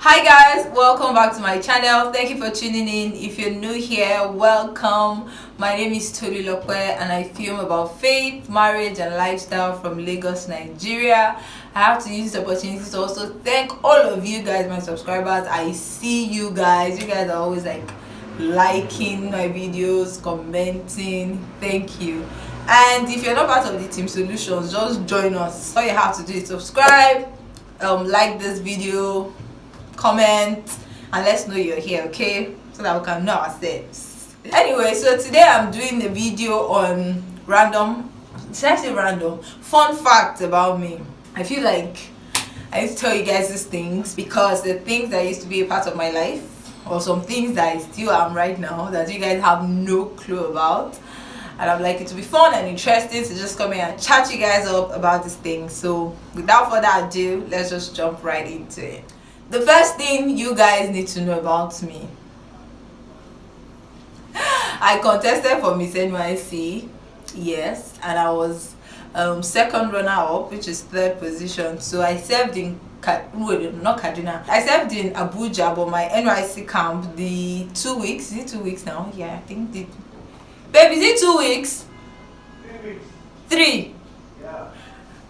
Hi guys, welcome back to my channel. Thank you for tuning in. If you're new here, welcome. My name is Tolulope and I film about faith, marriage and lifestyle from Lagos, Nigeria. I have to use this opportunity to also thank all of you guys, my subscribers. I see you guys. You guys are always like liking my videos, commenting. Thank you. And if you're not part of the team solutions, just join us. All you have to do is subscribe, like this video, comment, and let's know you're here, okay, so that we can know ourselves. Anyway, so today I'm doing a video on fun facts about me. I feel like I need to tell you guys these things because the things that used to be a part of my life, or some things that I still am right now that you guys have no clue about, and I'm like, it will be fun and interesting to just come here and chat you guys up about these things. So without further ado, let's just jump right into it. The first thing you guys need to know about me: I contested for Miss NYC, yes, and I was second runner-up, which is third position. So I served in not Kaduna. I served in Abuja, but my NYC camp, the 2 weeks. Is it 2 weeks now? Yeah, I think the. Babe, is it 2 weeks? 3 weeks. 3. Yeah.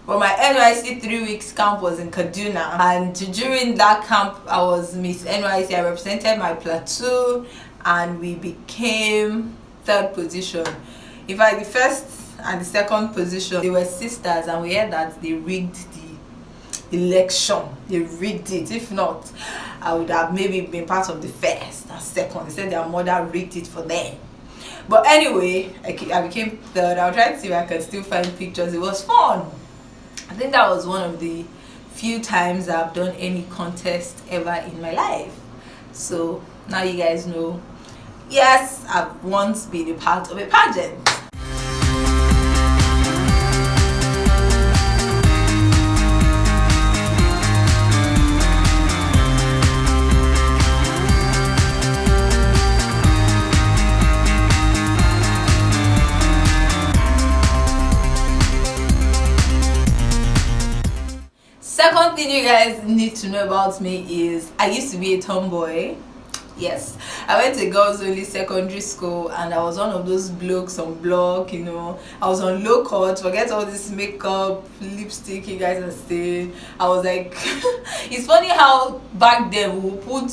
But my NYC 3 weeks camp was in Kaduna, and during that camp I was Miss NYC. I represented my platoon and we became third position. In fact, the first and the second position, they were sisters, and we heard that they rigged the election. They rigged it. If not, I would have maybe been part of the first and second. They said their mother rigged it for them. But anyway, I became third. I'll try to see if I can still find pictures. It was fun. I think that was one of the few times I've done any contest ever in my life. So now you guys know, yes, I've once been a part of a pageant. Second thing you guys need to know about me is I used to be a tomboy. Yes, I went to girls only secondary school, and I was one of those blokes on block, you know. I was on low cut, forget all this makeup, lipstick you guys are saying. I was like it's funny how back then we would put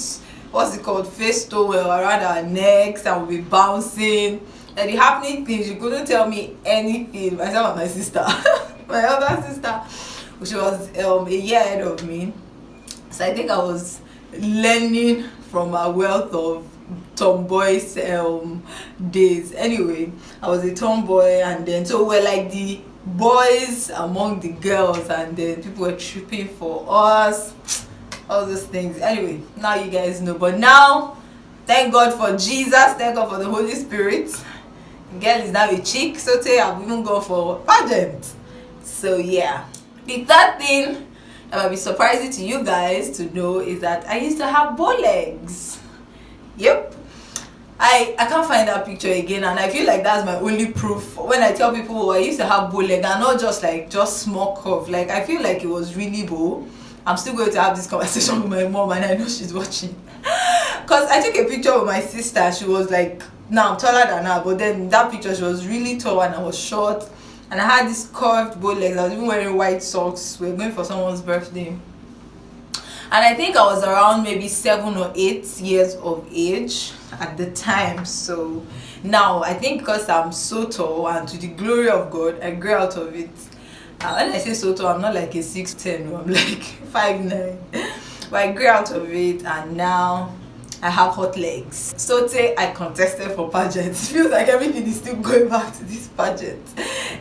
what's it called, face towel around our necks and we'll be bouncing. And the happening things, you couldn't tell me anything. Myself and my sister my other sister, she was a year ahead of me, so I think I was learning from a wealth of tomboys days. Anyway, I was a tomboy, and then so we're like the boys among the girls, and then people were tripping for us, all those things. Anyway, now you guys know. But now, thank God for Jesus, thank God for the Holy Spirit. Girl is now a chick, so I've even gone for pageant. So yeah. The third thing that might be surprising to you guys to know is that I used to have bow legs. Yep. I can't find that picture again, and I feel like that's my only proof when I tell people, oh, I used to have bow legs, and not just small curve. Like, I feel like it was really bow. I'm still going to have this conversation with my mom, and I know she's watching. Because I took a picture with my sister. She was like, now I'm taller than her, but then in that picture she was really tall and I was short. And I had this curved bow legs. I was even wearing white socks. We were going for someone's birthday. And I think I was around maybe 7 or 8 years of age at the time. So now I think because I'm so tall, and to the glory of God, I grew out of it. When I say so tall, I'm not like a 6'10", I'm like 5'9". But I grew out of it, and now I have hot legs. So I contested for pageant. It feels like everything is still going back to this pageant.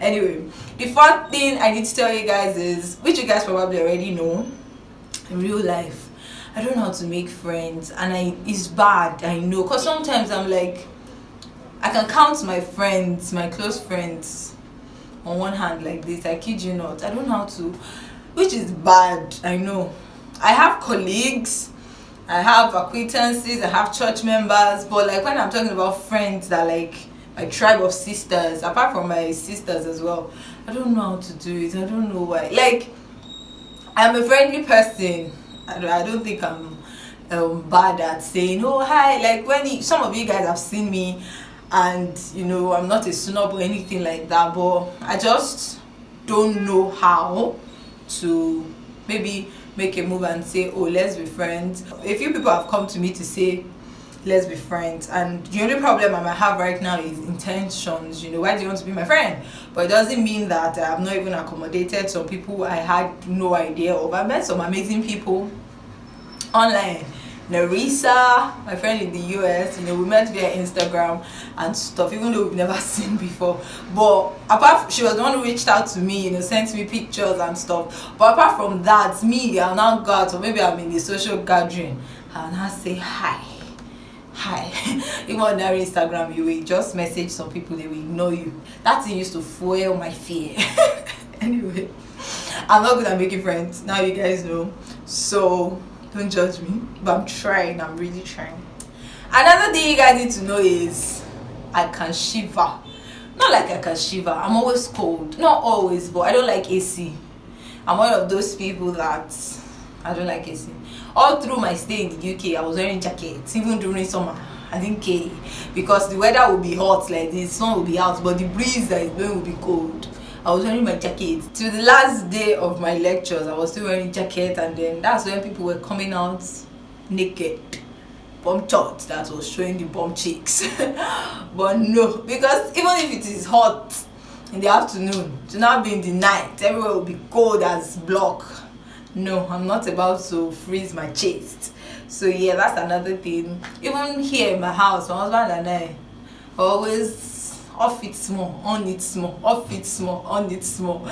Anyway, the fourth thing I need to tell you guys is, which you guys probably already know, in real life, I don't know how to make friends, and it's bad, I know, because sometimes I'm like, I can count my friends, my close friends, on one hand like this. I kid you not. I don't know how to, which is bad, I know. I have colleagues, I have acquaintances, I have church members, but like when I'm talking about friends that like my tribe of sisters, apart from my sisters as well, I don't know how to do it. I don't know why. Like, I'm a friendly person. I don't think I'm bad at saying, oh hi, like when some of you guys have seen me, and I'm not a snob or anything like that, but I just don't know how to maybe make a move and say, oh, let's be friends. A few people have come to me to say let's be friends, and the only problem I might have right now is intentions. Why do you want to be my friend? But it doesn't mean that I have not even accommodated some people I had no idea of. I met some amazing people online. Narisa, my friend in the US, we met via Instagram and stuff, even though we've never seen before. But she was the one who reached out to me, sent me pictures and stuff. But apart from that, I'll now go out, or maybe I'm in a social gathering, and I'll say hi. Even on their Instagram, you will just message some people, they will ignore you. That thing used to fuel my fear. Anyway, I'm not good at making friends, now you guys know, so don't judge me, but I'm really trying. Another thing you guys need to know is I can shiver. Not like I can shiver, I'm always cold. Not always, but I don't like AC. I'm one of those people that I don't like AC. All through my stay in the UK, I was wearing jackets. Even during summer, I didn't care, because the weather will be hot like this, sun will be out, but the breeze that is blowing will be cold. I was wearing my jacket till the last day of my lectures. I was still wearing jacket, and then that's when people were coming out naked, bum shorts that was showing the bum cheeks. But no, because even if it is hot in the afternoon, to now be in the night, everywhere will be cold as block. No, I'm not about to freeze my chest. So yeah, that's another thing. Even here in my house, my husband and I always off it small, on it small, off it small, on it small,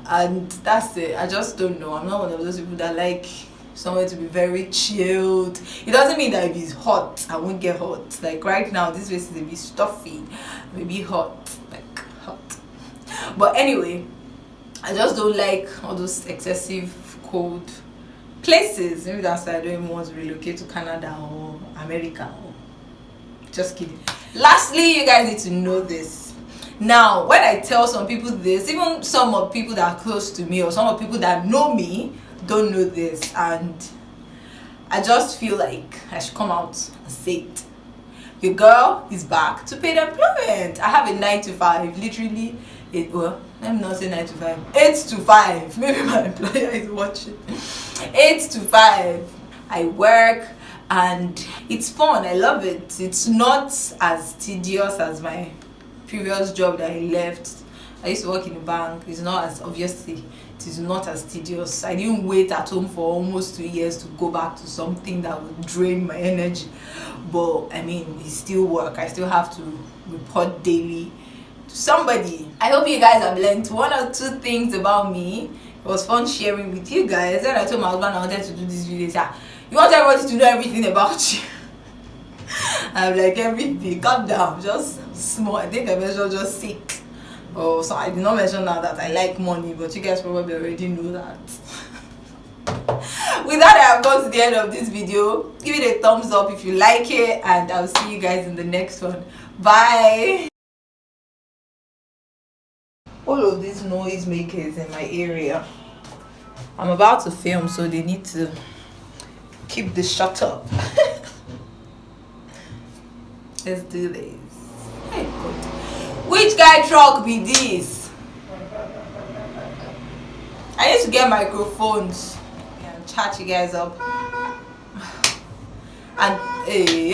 and that's it. I just don't know. I'm not one of those people that like somewhere to be very chilled. It doesn't mean that if it's hot, I won't get hot. Like right now, this place is a bit stuffy, maybe hot, like hot. But anyway, I just don't like all those excessive cold places. Maybe that's why I don't even want to relocate to Canada or America. Just kidding. Lastly, you guys need to know this. Now, when I tell some people this, even some of people that are close to me or some of people that know me don't know this, and I just feel like I should come out and say it. Your girl is back to paid employment. I have a 9 to 5, literally. Let me not say 9 to 5, 8 to 5. Maybe my employer is watching. 8 to 5. I work, and it's fun. I love it. It's not as tedious as my previous job that I left. I used to work in a bank. It's not as, obviously, it is not as tedious. I didn't wait at home for almost 2 years to go back to something that would drain my energy. But I mean, it's still work. I still have to report daily to somebody. I hope you guys have learned 1 or 2 things about me. It was fun sharing with you guys. Then I told my husband I wanted to do this video. Yeah, you want everybody to know everything about you. I'm like, everything, calm down, just small. I think I mentioned just 6. Oh, so I did not mention now that I like money, but you guys probably already know that. With that, I have gone to the end of this video. Give it a thumbs up if you like it, and I'll see you guys in the next one. Bye. All of these noise makers in my area, I'm about to film, so they need to keep the shut up. Let's do this. Hey, God. Which guy truck be this? I need to get microphones and chat you guys up. And hey,